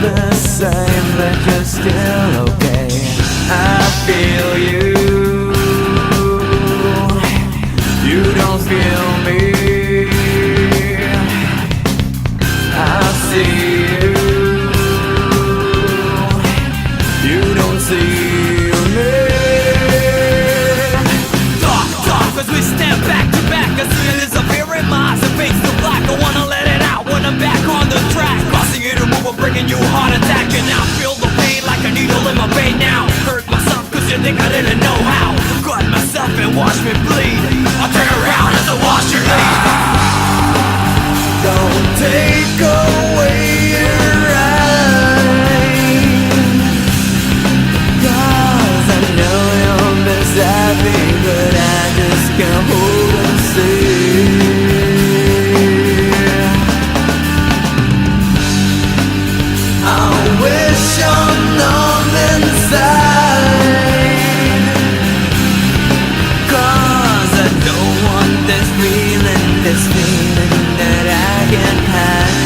the same, but you're still okay. I feel you. You don't feel me. I see you. You don't see me. Talk, cause we stand back to back. I see you disappear in my eyes and face to black. I wanna let it out when I'm back on the track. Causing you to move, I'm bringing you a heart attack. And I feel the pain like a needle in my vein now. Hurt myself cause you think I didn't know how. Cut myself and watch me bleed. I'll turn around as I watch you leave. Don't take away your right, 'cause I know you're miss happy, but I just can't hold and see. I wish you're numb inside, 'cause I don't want this feeling that I can hide.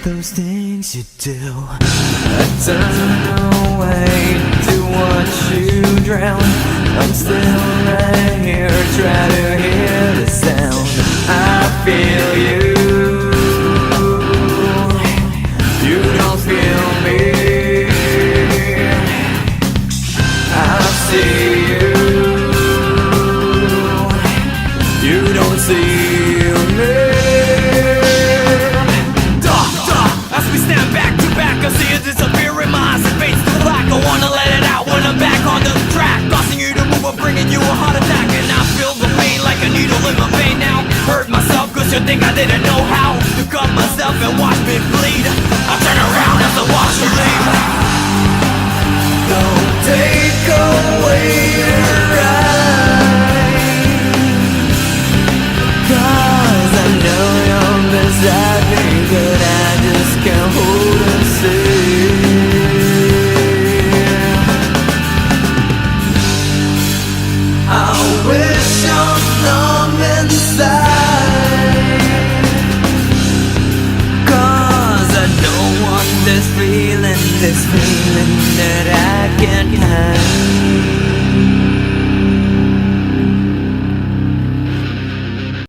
Those things you do, I turn away to watch you drown. I'm still right here, try to hear the sound. I feel you. You don't feel me. I see you. You don't see me. I see you disappear in my eyes and face to black. I wanna let it out when I'm back on the track. Causing you to move, I'm bringing you a heart attack. And I feel the pain like a needle in my vein now. Hurt myself cause you think I didn't know how. To cut myself and watch me bleed. I turn around as I watch you leave. Don't take away your right.